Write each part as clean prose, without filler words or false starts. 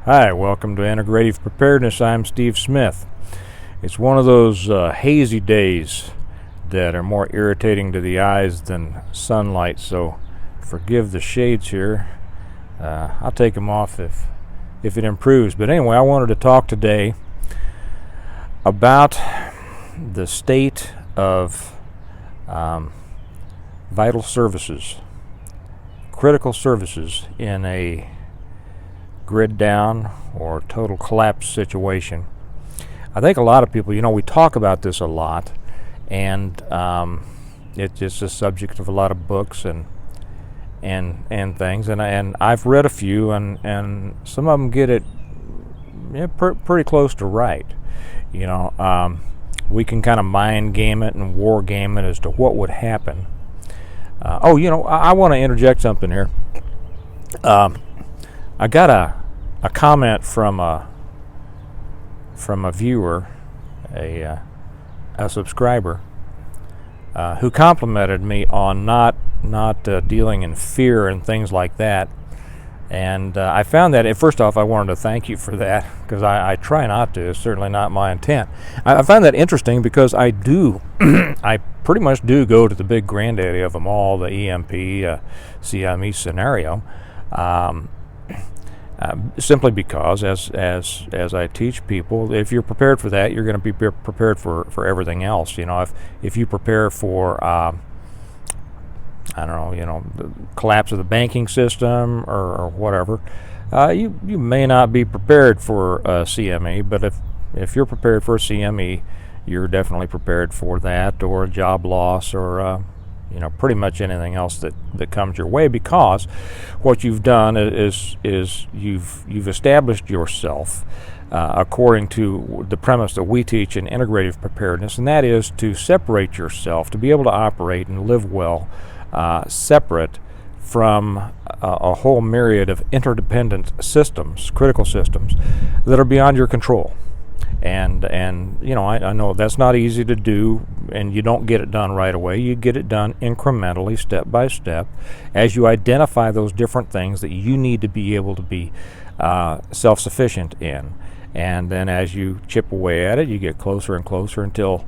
Hi, welcome to Integrative Preparedness. I'm Steve Smith. It's one of those hazy days that are more irritating to the eyes than sunlight, so forgive the shades here. I'll take them off if it improves. But anyway, I wanted to talk today about the state of vital services, critical services in a grid down or total collapse situation. I think a lot of people, we talk about this a lot, and it's a subject of a lot of books and things, and I've read a few, and some of them get it pretty close to right. We can kind of mind game it and war game it as to what would happen. I want to interject something here. I got a comment from a viewer, a subscriber, who complimented me on not dealing in fear and things like that. And I found that, first off, I wanted to thank you for that, because I try not to. It's certainly not my intent. I find that interesting because I pretty much do go to the big granddaddy of them all, the EMP, CME scenario. Simply because, as I teach people, if you're prepared for that, you're going to be prepared for everything else. If you prepare for, the collapse of the banking system or whatever, you may not be prepared for CME, but if you're prepared for CME, you're definitely prepared for that, or a job loss, or pretty much anything else that comes your way, because what you've done is you've established yourself according to the premise that we teach in integrative preparedness, and that is to separate yourself, to be able to operate and live well separate from a whole myriad of interdependent systems, critical systems, that are beyond your control. And I know that's not easy to do, and you don't get it done right away. You get it done incrementally, step by step, as you identify those different things that you need to be able to be self-sufficient in. And then as you chip away at it, you get closer and closer until,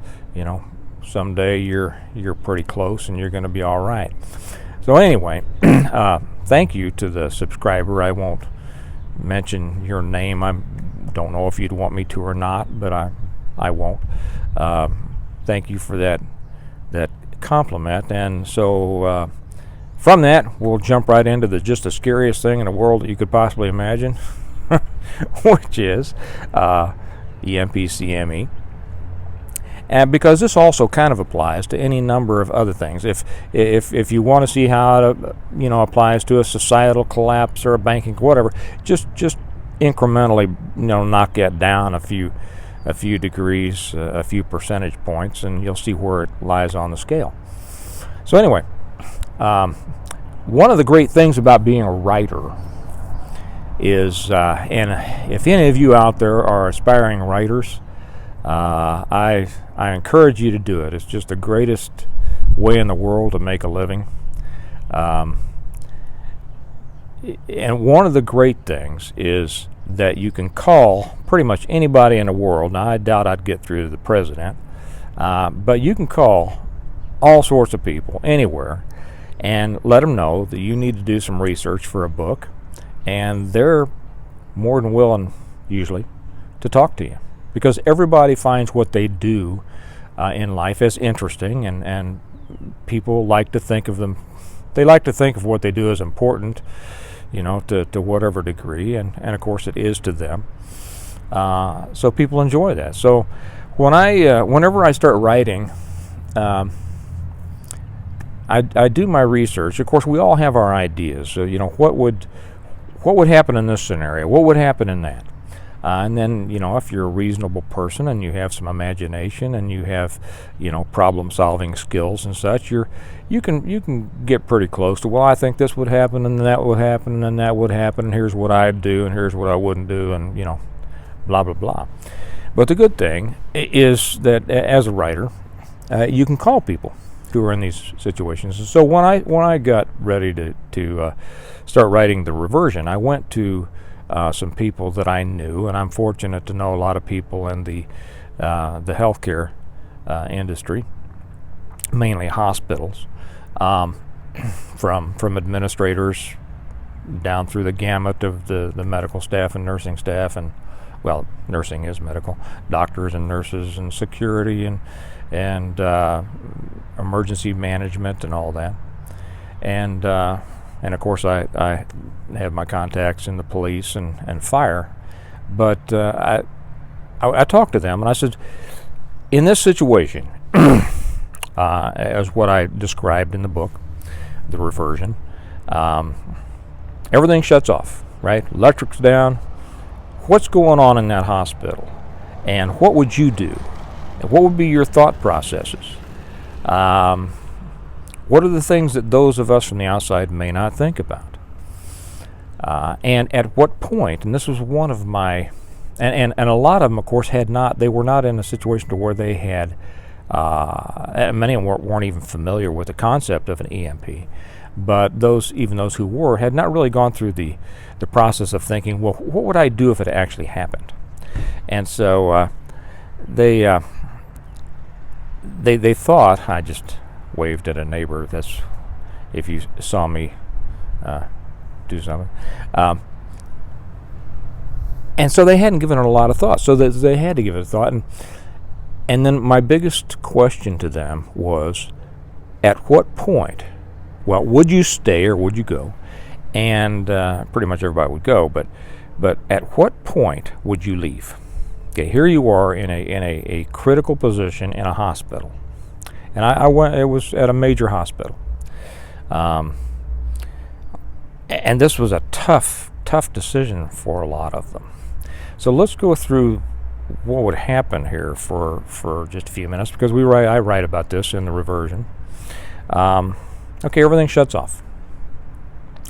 someday you're pretty close and you're going to be all right. So anyway, thank you to the subscriber. I won't mention your name. I don't know if you'd want me to or not, but I won't. Thank you for that compliment. And so from that, we'll jump right into just the scariest thing in the world that you could possibly imagine, which is EMP CME. And because this also kind of applies to any number of other things. If you want to see how it applies to a societal collapse or a banking, whatever, just incrementally knock that down a few degrees, a few percentage points, and you'll see where it lies on the scale. So anyway, one of the great things about being a writer is, and if any of you out there are aspiring writers, I encourage you to do it. It's just the greatest way in the world to make a living. And one of the great things is that you can call pretty much anybody in the world. Now, I doubt I'd get through to the president, but you can call all sorts of people anywhere and let them know that you need to do some research for a book, and they're more than willing, usually, to talk to you, because everybody finds what they do in life as interesting, and people like to think of them. They like to think of what they do as important, to whatever degree, and of course it is to them. So people enjoy that. So whenever I start writing, I do my research. Of course, we all have our ideas. So what would happen in this scenario? What would happen in that? And then, if you're a reasonable person and you have some imagination and you have, problem-solving skills and such, you can get pretty close to, well, I think this would happen and that would happen and that would happen, and here's what I'd do and here's what I wouldn't do, and, blah, blah, blah. But the good thing is that as a writer, you can call people who are in these situations. And so when I got ready to start writing the Reversion, I went to some people that I knew, and I'm fortunate to know a lot of people in the healthcare industry, mainly hospitals, from administrators down through the gamut of the medical staff and nursing staff, and well, nursing is medical, doctors and nurses and security and emergency management and all that, and of course I have my contacts in the police and fire, but I talked to them and I said, in this situation, as what I described in the book, the Reversion, everything shuts off, right? Electric's down. What's going on in that hospital? And what would you do? What would be your thought processes? What are the things that those of us from the outside may not think about? And at what point, and this was one of my, and a lot of them, of course, they were not in a situation to where they had, many of them weren't even familiar with the concept of an EMP. But even those who were, had not really gone through the process of thinking, well, what would I do if it actually happened? And so they thought, I just waved at a neighbor. That's if you saw me do something. And so they hadn't given it a lot of thought. So they had to give it a thought. And then my biggest question to them was, at what point? Well, would you stay or would you go? And pretty much everybody would go, but at what point would you leave? Okay, here you are in a critical position in a hospital, and I went. It was at a major hospital, and this was a tough decision for a lot of them. So let's go through what would happen here for just a few minutes, because I write about this in the Reversion. Okay, everything shuts off.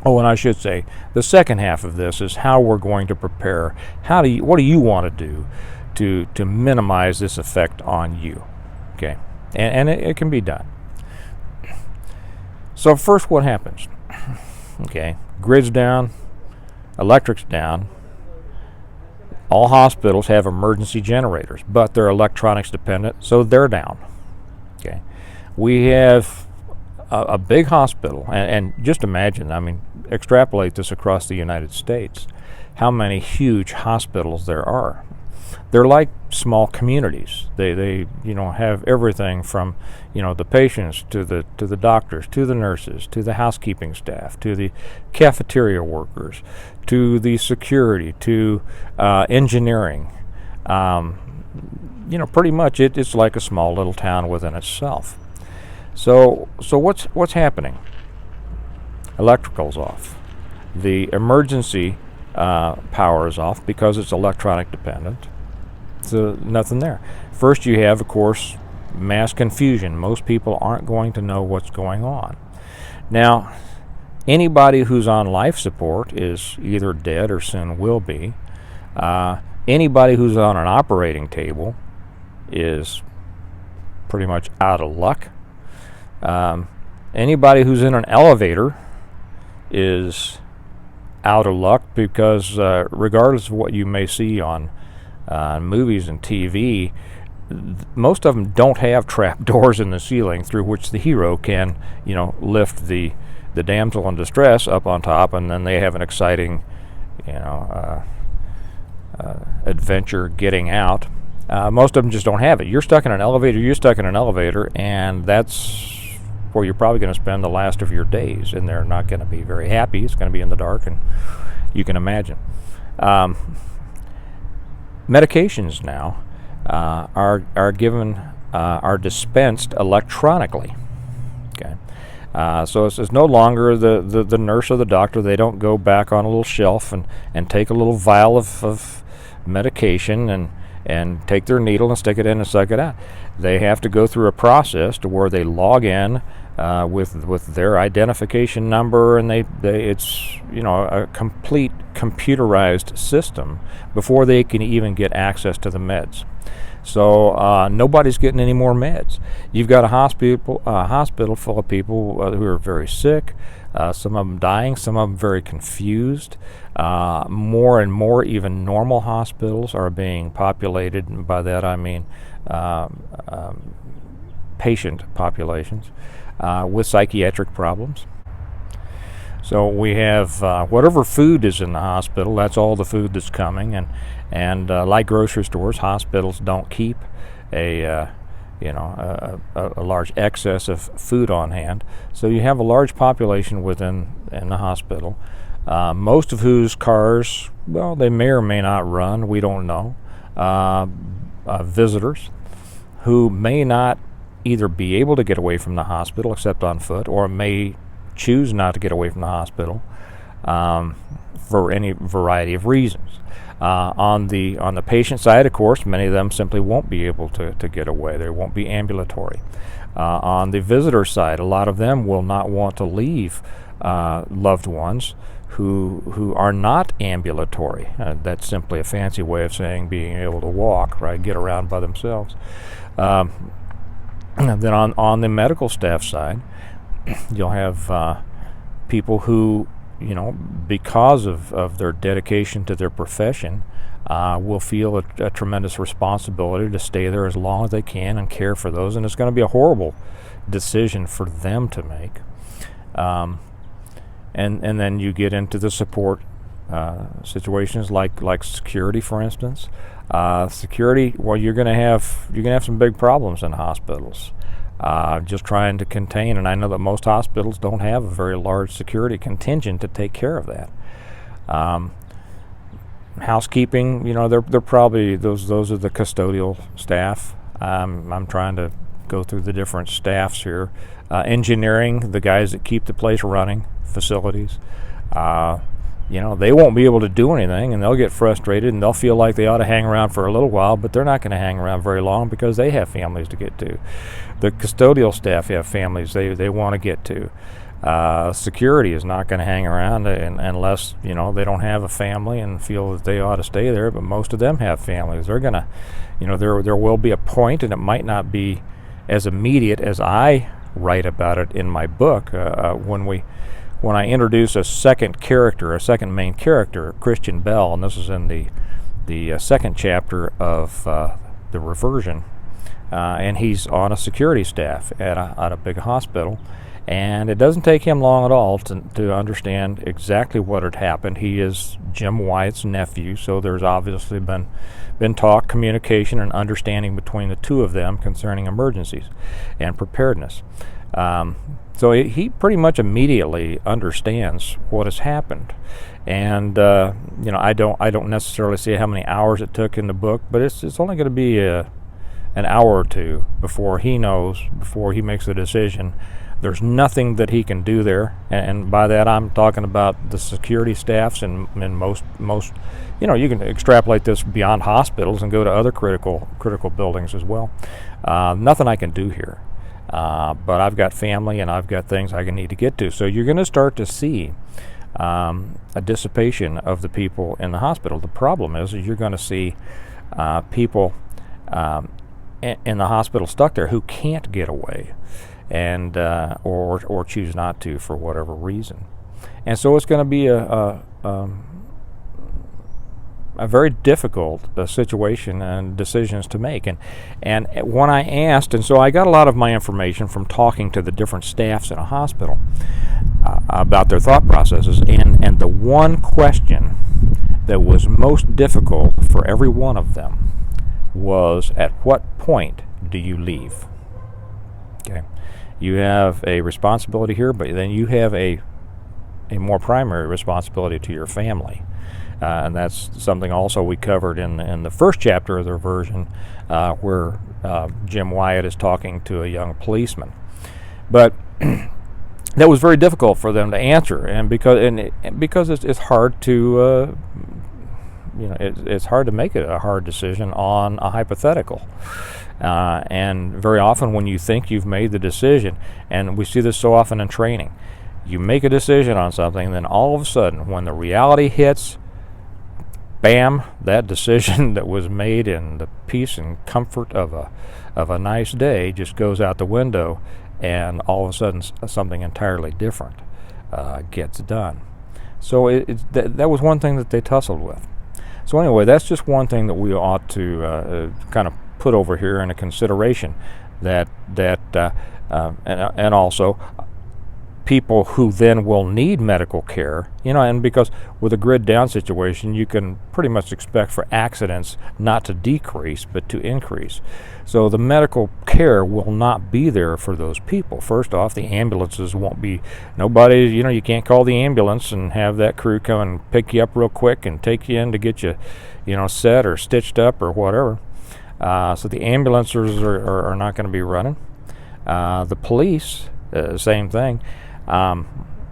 Oh, and I should say, the second half of this is how we're going to prepare. What do you want to do to minimize this effect on you? Okay, and it can be done. So first, what happens? Okay, grid's down, electric's down. All hospitals have emergency generators, but they're electronics dependent, so they're down. Okay, we have a big hospital, and just imagine, I mean, extrapolate this across the United States, how many huge hospitals there are. They're like small communities. They have everything from, the patients to the doctors, to the nurses, to the housekeeping staff, to the cafeteria workers, to the security, to engineering. Pretty much it's like a small little town within itself. So what's happening? Electrical's off. The emergency power is off because it's electronic dependent. So nothing there. First, you have, of course, mass confusion. Most people aren't going to know what's going on. Now, anybody who's on life support is either dead or soon will be. Anybody who's on an operating table is pretty much out of luck. Anybody who's in an elevator is out of luck, because regardless of what you may see on movies and TV, most of them don't have trap doors in the ceiling through which the hero can, lift the damsel in distress up on top, and then they have an exciting, adventure getting out. Most of them just don't have it. You're stuck in an elevator, and that's where you're probably going to spend the last of your days, and they're not going to be very happy. It's going to be in the dark, and you can imagine. Medications now are given, are dispensed electronically. Okay, so it's no longer the nurse or the doctor. They don't go back on a little shelf and take a little vial of medication and take their needle and stick it in and suck it out. They have to go through a process to where they log in with their identification number, and it's a complete computerized system before they can even get access to the meds. So nobody's getting any more meds. You've got a hospital full of people who are very sick, some of them dying, some of them very confused. More and more, even normal hospitals are being populated, and by that I mean patient populations with psychiatric problems. So we have whatever food is in the hospital, that's all the food that's coming, and like grocery stores, hospitals don't keep a large excess of food on hand. So you have a large population in the hospital, most of whose cars, well, they may or may not run, we don't know. Visitors who may not either be able to get away from the hospital except on foot, or may choose not to get away from the hospital for any variety of reasons. On the patient side, of course, many of them simply won't be able to get away. They won't be ambulatory. On the visitor side, a lot of them will not want to leave loved ones who are not ambulatory. That's simply a fancy way of saying being able to walk, right, get around by themselves. Then on the medical staff side, you'll have people who, because of their dedication to their profession, will feel a tremendous responsibility to stay there as long as they can and care for those, and it's going to be a horrible decision for them to make. And then you get into the support situations like security, for instance. Security, well, you're going to have some big problems in hospitals. Just trying to contain, and I know that most hospitals don't have a very large security contingent to take care of that. Housekeeping, they're probably those are the custodial staff. I'm trying to go through the different staffs here. Engineering, the guys that keep the place running, facilities. They won't be able to do anything, and they'll get frustrated, and they'll feel like they ought to hang around for a little while, but they're not going to hang around very long because they have families to get to. The custodial staff have families they want to get to. Security is not going to hang around unless they don't have a family and feel that they ought to stay there, but most of them have families. They're going to, there will be a point, and it might not be as immediate as I write about it in my book, when I introduce a second main character, Christian Bell, and this is in the second chapter of the Reversion, and he's on a security staff at a big hospital, and it doesn't take him long at all to understand exactly what had happened. He is Jim Wyatt's nephew, so there's obviously been talk, communication, and understanding between the two of them concerning emergencies and preparedness. So he pretty much immediately understands what has happened, and I don't necessarily see how many hours it took in the book, but it's only going to be an hour or two before he makes a decision. There's nothing that he can do there, and by that I'm talking about the security staffs and most you can extrapolate this beyond hospitals and go to other critical buildings as well. Nothing I can do here. But I've got family and I've got things I need to get to. So you're going to start to see a dissipation of the people in the hospital. The problem is you're going to see people in the hospital stuck there who can't get away, and or choose not to for whatever reason. And so it's going to be a very difficult situation and decisions to make. And when I asked, and so I got a lot of my information from talking to the different staffs in a hospital about their thought processes, and the one question that was most difficult for every one of them was, at what point do you leave? Okay, you have a responsibility here, but then you have a more primary responsibility to your family. And that's something also we covered in the first chapter of the Reversion, where Jim Wyatt is talking to a young policeman. But that was very difficult for them to answer, and because it's hard to it's hard to make it a hard decision on a hypothetical. And very often when you think you've made the decision, and we see this so often in training, you make a decision on something, then all of a sudden when the reality hits, bam, that decision that was made in the peace and comfort of a nice day just goes out the window, and all of a sudden something entirely different gets done. So that was one thing that they tussled with. So anyway, that's just one thing that we ought to kind of put over here in a consideration, and also people who then will need medical care, and because with a grid down situation, you can pretty much expect for accidents not to decrease but to increase. So the medical care will not be there for those people. First off, the ambulances won't be, nobody, you can't call the ambulance and have that crew come and pick you up real quick and take you in to get you, set or stitched up or whatever. So the ambulances are not going to be running. The police, same thing.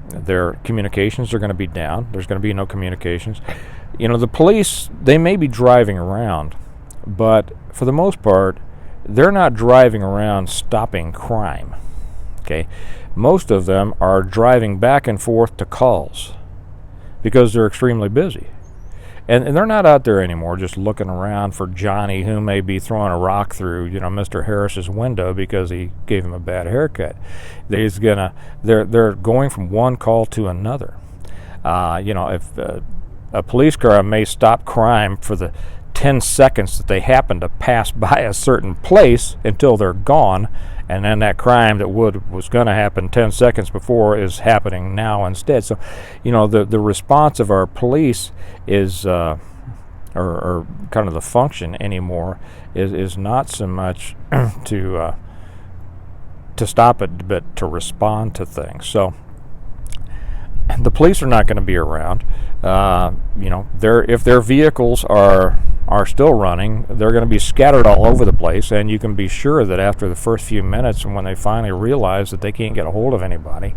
Their communications are going to be down. There's going to be no communications. The police, they may be driving around, but for the most part, they're not driving around stopping crime. Okay, most of them are driving back and forth to calls because they're extremely busy. And they're not out there anymore just looking around for Johnny, who may be throwing a rock through, Mr. Harris's window because he gave him a bad haircut. They're going from one call to another. If a police car may stop crime for the 10 seconds that they happen to pass by a certain place until they're gone, and then that crime that was going to happen 10 seconds before is happening now instead. So, the response of our police is, or kind of the function anymore, is not so much to stop it, but to respond to things. So, the police are not going to be around. If their vehicles are still running, they're going to be scattered all over the place, and you can be sure that after the first few minutes, and when they finally realize that they can't get a hold of anybody,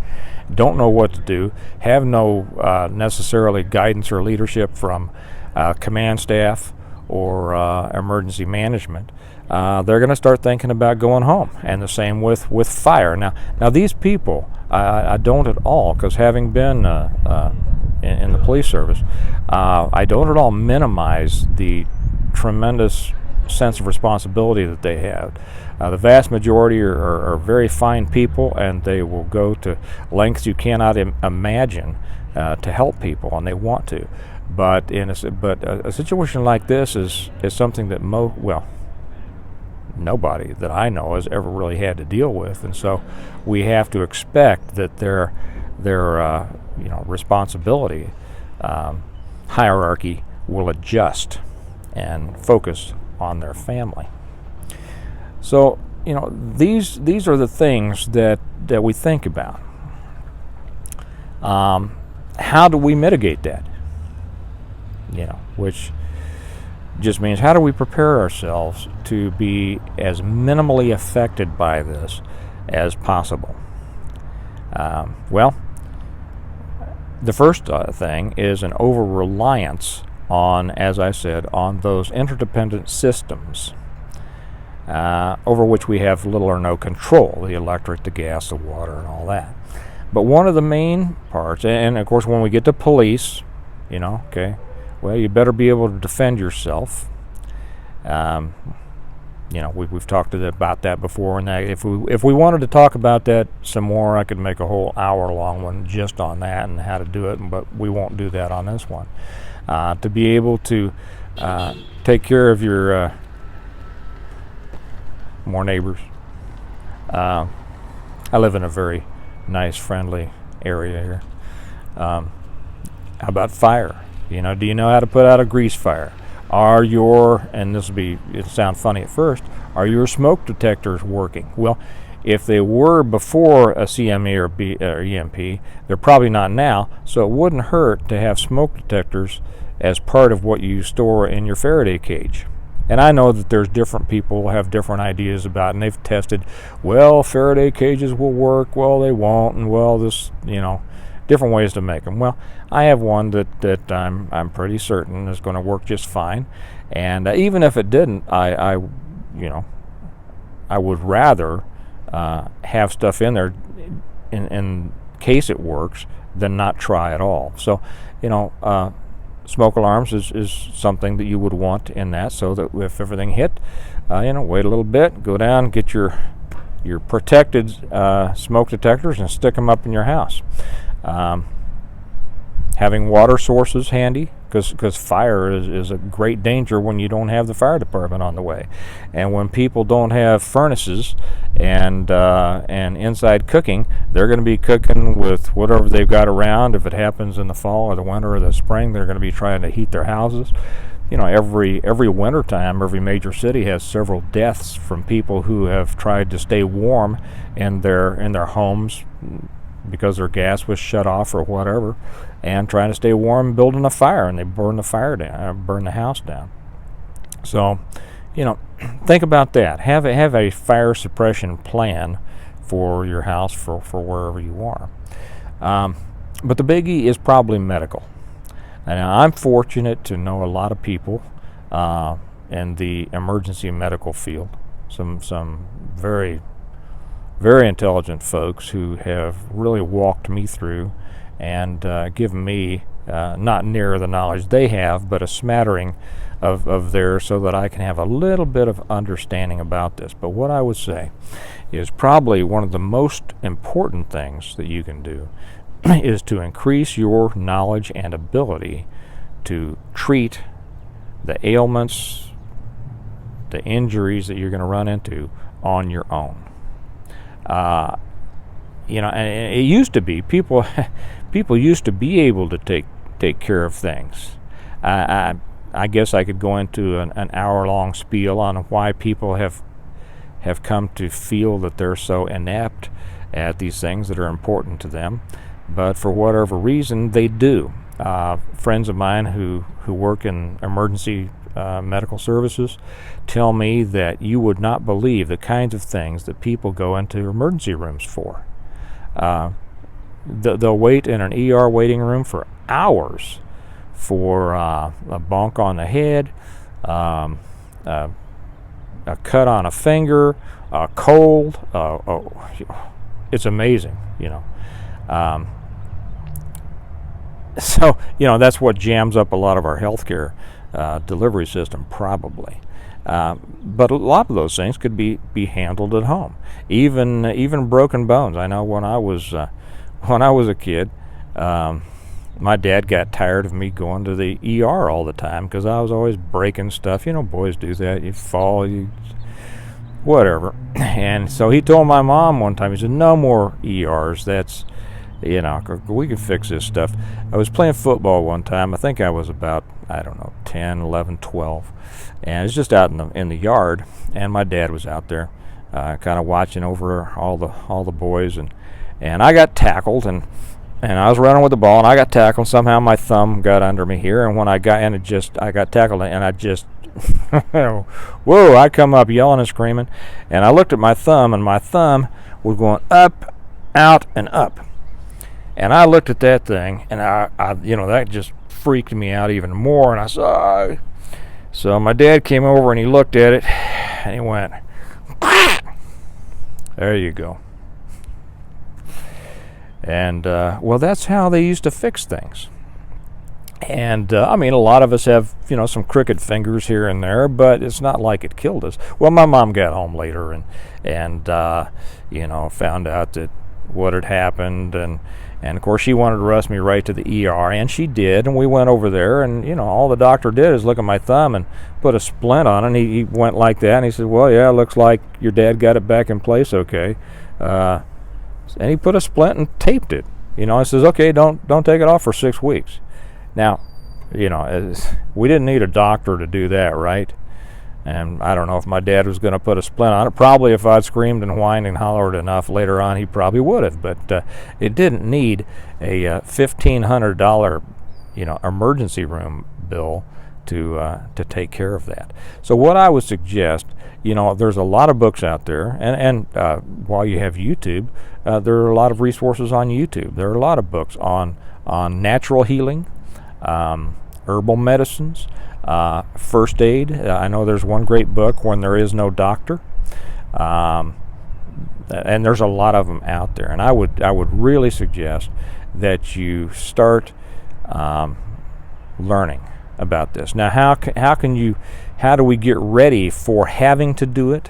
don't know what to do, have no necessarily guidance or leadership from command staff or emergency management, they're going to start thinking about going home. And the same with fire. Now these people, I don't at all, because having been in the police service, I don't at all minimize the tremendous sense of responsibility that they have. The vast majority are very fine people, and they will go to lengths you cannot imagine to help people, and they want to. But a situation like this is something that nobody that I know has ever really had to deal with, and so we have to expect that their responsibility hierarchy will adjust and focus on their family. So these are the things that we think about. How do we mitigate that? Which just means, how do we prepare ourselves to be as minimally affected by this as possible? The first thing is an over-reliance on, as I said, on those interdependent systems over which we have little or no control, the electric, the gas, the water, and all that. But one of the main parts, and of course when we get to police, you better be able to defend yourself. We've talked about that before, and that if we wanted to talk about that some more, I could make a whole hour-long one just on that and how to do it, but we won't do that on this one. To be able to take care of your more neighbors. I live in a very nice, friendly area here. How about fire? Do you know how to put out a grease fire? And it'll sound funny at first, are your smoke detectors working? Well, if they were before a CME or EMP, they're probably not now, so it wouldn't hurt to have smoke detectors as part of what you store in your Faraday cage. And I know that there's different people have different ideas about it, and they've tested, Faraday cages will work, they won't, and this, different ways to make them. Well, I have one that I'm pretty certain is going to work just fine, and even if it didn't, I would rather have stuff in there in case it works than not try at all. So, smoke alarms is something that you would want in that, so that if everything hit, wait a little bit, go down, get your protected smoke detectors and stick them up in your house. Having water sources handy, because fire is a great danger when you don't have the fire department on the way, and when people don't have furnaces and inside cooking, they're going to be cooking with whatever they've got around. If it happens in the fall or the winter or the spring, they're going to be trying to heat their houses. Every winter time, every major city has several deaths from people who have tried to stay warm in their homes because their gas was shut off or whatever, and trying to stay warm building a fire, and they burn the fire down, burn the house down. So, think about that. Have a fire suppression plan for your house, for wherever you are. But the biggie is probably medical. And I'm fortunate to know a lot of people in the emergency medical field. Some very, very intelligent folks who have really walked me through and given me not near the knowledge they have, but a smattering of theirs, so that I can have a little bit of understanding about this. But what I would say is probably one of the most important things that you can do is to increase your knowledge and ability to treat the ailments, the injuries that you're going to run into on your own. And it used to be people used to be able to take care of things. I guess I could go into an hour-long spiel on why people have come to feel that they're so inept at these things that are important to them. But for whatever reason, they do. Friends of mine who work in emergency medical services tell me that you would not believe the kinds of things that people go into emergency rooms for. They'll wait in an ER waiting room for hours for a bonk on the head, a cut on a finger, a cold. It's amazing, So, that's what jams up a lot of our healthcare delivery system, probably. But a lot of those things could be handled at home. Even broken bones. I know when I was a kid, my dad got tired of me going to the ER all the time because I was always breaking stuff. Boys do that. You fall, whatever. And so he told my mom one time, he said, "No more ERs. That's, we can fix this stuff." I was playing football one time. I think I was about, 10, 11, 12. And it was just out in the yard, and my dad was out there kind of watching over all the boys, and I got tackled, and I was running with the ball, and I got tackled. Somehow my thumb got under me here, and when I got I got tackled, and I just whoa, I come up yelling and screaming, and I looked at my thumb, and my thumb was going up, out, and up. And I looked at that thing, and I that just freaked me out even more, and I said, So my dad came over, and he looked at it, and he went, "There you go." And, that's how they used to fix things. And, a lot of us have, some crooked fingers here and there, but it's not like it killed us. Well, my mom got home later and found out that what had happened, and of course she wanted to rush me right to the ER, and she did, and we went over there, and all the doctor did is look at my thumb and put a splint on it, and he went like that, and he said, "Well, yeah, it looks like your dad got it back in place okay." And he put a splint and taped it. He says, "Okay, don't take it off for 6 weeks." Now, we didn't need a doctor to do that, right? And I don't know if my dad was going to put a splint on it. Probably if I'd screamed and whined and hollered enough later on, he probably would have. But it didn't need a $1,500, emergency room bill to take care of that. So what I would suggest, there's a lot of books out there, and while you have YouTube, there are a lot of resources on YouTube. There are a lot of books on natural healing, herbal medicines, first aid. I know there's one great book, When There Is No Doctor, and there's a lot of them out there. And I would really suggest that you start learning about this. Now, how do we get ready for having to do it?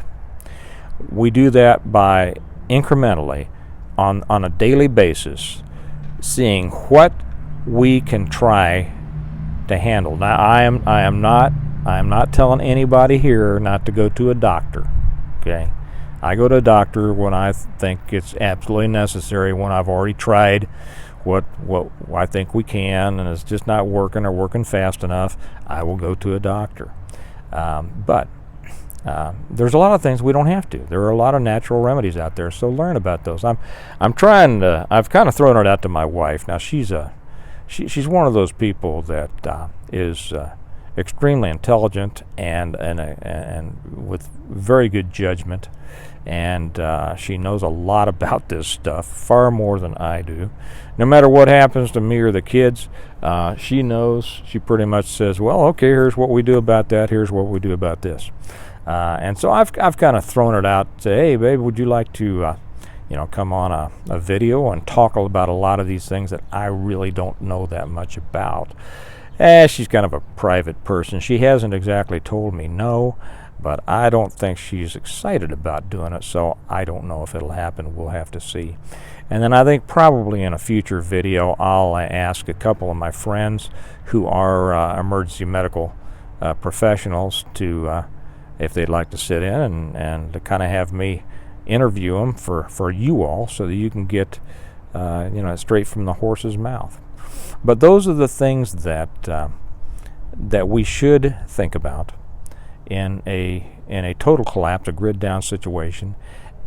We do that by incrementally, on a daily basis, seeing what we can try to handle. Now, I am not telling anybody here not to go to a doctor. Okay, I go to a doctor when I think it's absolutely necessary. When I've already tried what I think we can, and it's just not working or working fast enough, I will go to a doctor. But there's a lot of things we don't have to. There are a lot of natural remedies out there, so learn about those. I'm trying to. I've kind of thrown it out to my wife. Now she's one of those people that is extremely intelligent and with very good judgment, and she knows a lot about this stuff, far more than I do. No matter what happens to me or the kids, she knows. She pretty much says, "Well, okay, here's what we do about that. Here's what we do about this." And so I've kind of thrown it out. Say, "Hey, babe, would you like to come on a video and talk about a lot of these things that I really don't know that much about?" She's kind of a private person. She hasn't exactly told me no, but I don't think she's excited about doing it, so I don't know if it'll happen. We'll have to see. And then I think probably in a future video I'll ask a couple of my friends who are emergency medical professionals to if they'd like to sit in and to kind of have me interview them for you all, so that you can get straight from the horse's mouth. But those are the things that we should think about in a total collapse, a grid down situation,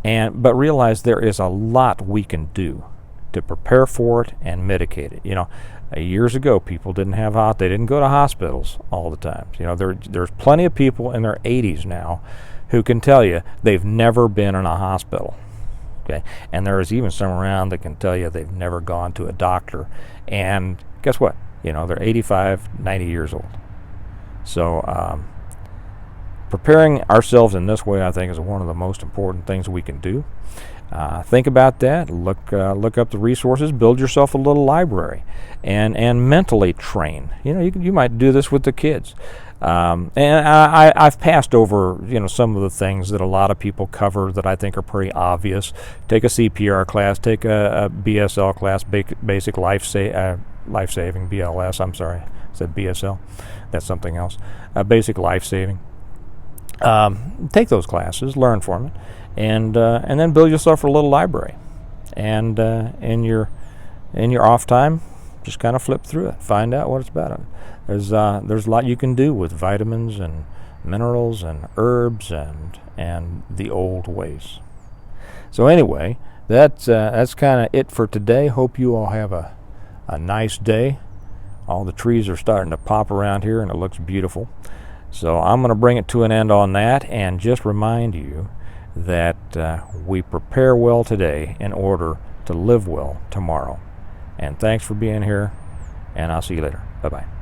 but realize there is a lot we can do to prepare for it and mitigate it. Years ago, people they didn't go to hospitals all the time. There's plenty of people in their 80s now who can tell you they've never been in a hospital. Okay, and there is even some around that can tell you they've never gone to a doctor. And guess what? They're 85, 90 years old. So preparing ourselves in this way, I think, is one of the most important things we can do. Think about that. Look up the resources. Build yourself a little library, and mentally train. You might do this with the kids. And I've passed over some of the things that a lot of people cover that I think are pretty obvious. Take a CPR class. Take a BSL class, basic life-saving BLS. I'm sorry, I said BSL. That's something else. Basic life-saving. Take those classes, learn from it, and then build yourself a little library. And in your off time, just kind of flip through it, find out what it's about. There's a lot you can do with vitamins and minerals and herbs and the old ways. So anyway, that's kind of it for today. Hope you all have a nice day. All the trees are starting to pop around here, and it looks beautiful. So I'm going to bring it to an end on that, and just remind you that we prepare well today in order to live well tomorrow. And thanks for being here, and I'll see you later. Bye-bye.